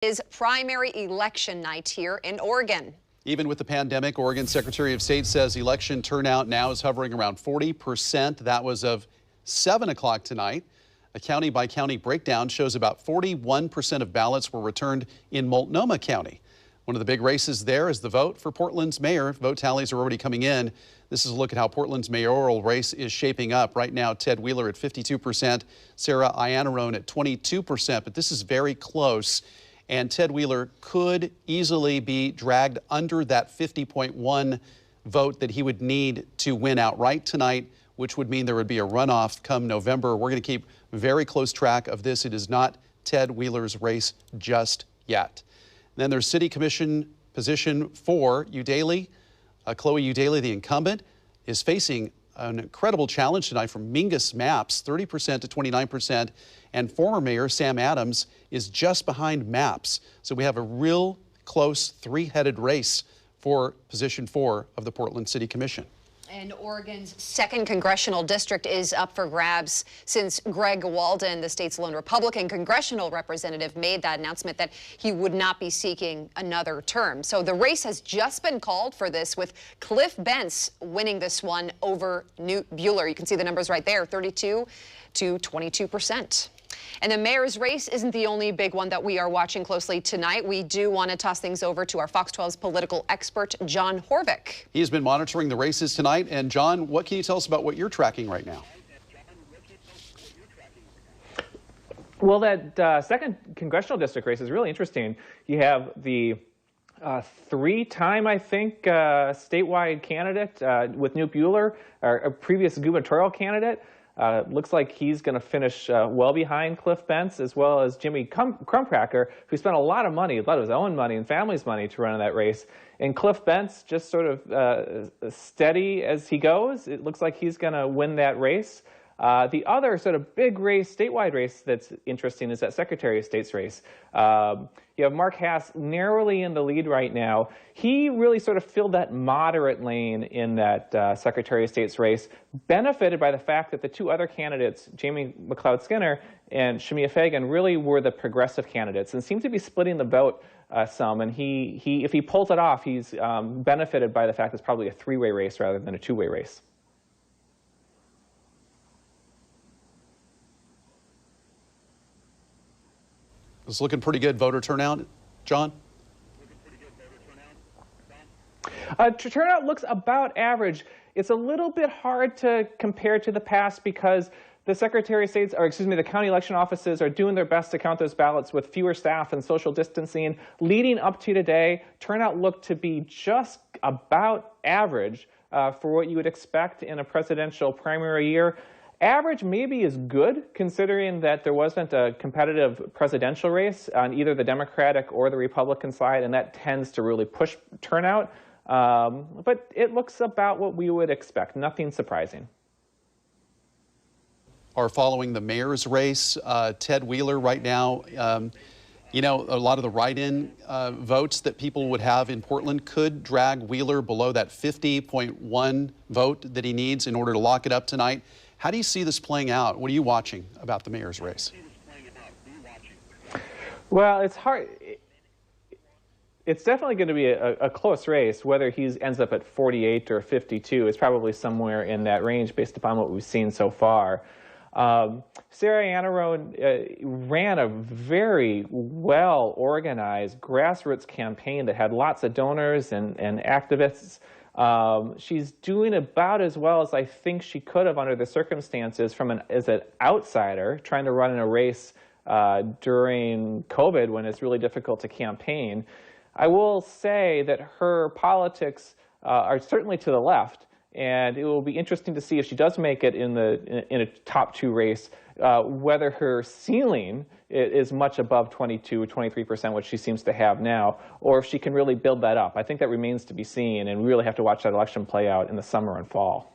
Is primary election night here in Oregon. Even with the pandemic, Oregon Secretary of State says election turnout now is hovering around 40%. That was of 7 o'clock tonight. A county-by-county breakdown shows about 41% of ballots were returned in Multnomah County. One of the big races there is the vote for Portland's mayor. Vote tallies are already coming in. This is a look at how Portland's mayoral race is shaping up. Right now, Ted Wheeler at 52%, Sarah Iannarone at 22%, but this is very close. And Ted Wheeler could easily be dragged under that 50.1 vote that he would need to win outright tonight, which would mean there would be a runoff come November. We're going to keep very close track of this. It is not Ted Wheeler's race just yet. Then there's City Commission position 4, Udaley. Chloe Udaley, the incumbent, is facing an incredible challenge tonight from Mingus Mapps, 30% to 29%, and former Mayor Sam Adams is just behind Mapps. So we have a real close three-headed race for position 4 of the Portland City Commission. And Oregon's 2nd congressional district is up for grabs since Greg Walden, the state's lone Republican congressional representative, made that announcement that he would not be seeking another term. So the race has just been called for this, with Cliff Bentz winning this one over Newt Buehler. You can see the numbers right there, 32 to 22%. And the mayor's race isn't the only big one that we are watching closely tonight. We do want to toss things over to our Fox 12's political expert, John Horvick. He's been monitoring the races tonight. And John, what can you tell us about what you're tracking right now? Well, that 2nd congressional district race is really interesting. You have the three-time, I think, statewide candidate with Newt Buehler, a previous gubernatorial candidate. Looks like he's going to finish well behind Cliff Bentz, as well as Jimmy Crumcracker, who spent a lot of money, a lot of his own money and family's money to run in that race. And Cliff Bentz, just sort of steady as he goes, it looks like he's going to win that race. The other sort of big race, statewide race that's interesting is that Secretary of State's race. You have Mark Hass narrowly in the lead right now. He really sort of filled that moderate lane in that Secretary of State's race, benefited by the fact that the two other candidates, Jamie McLeod-Skinner and Shamia Fagan, really were the progressive candidates and seemed to be splitting the vote some. And if he pulls it off, he's benefited by the fact it's probably a three-way race rather than a two-way race. It's looking pretty good voter turnout, John? Turnout looks about average. It's a little bit hard to compare to the past because the Secretary of State's, or excuse me, the county election offices are doing their best to count those ballots with fewer staff and social distancing. Leading up to today, turnout looked to be just about average for what you would expect in a presidential primary year. Average maybe is good, considering that there wasn't a competitive presidential race on either the Democratic or the Republican side, and that tends to really push turnout. But it looks about what we would expect, nothing surprising. Are following the mayor's race. Ted Wheeler right now, you know, a lot of the write-in votes that people would have in Portland could drag Wheeler below that 50.1 vote that he needs in order to lock it up tonight. How do you see this playing out? What are you watching about the mayor's race? Well, it's hard. It's definitely going to be a close race. Whether he ends up at 48 or 52 is probably somewhere in that range based upon what we've seen so far. Sarah Iannarone ran a very well-organized grassroots campaign that had lots of donors and activists. She's doing about as well as I think she could have under the circumstances as an outsider trying to run in a race during COVID when it's really difficult to campaign. I will say that her politics are certainly to the left, and it will be interesting to see if she does make it in a top 2 race, whether her ceiling is much above 22 or 23%, which she seems to have now, or if she can really build that up. I think that remains to be seen, and we really have to watch that election play out in the summer and fall.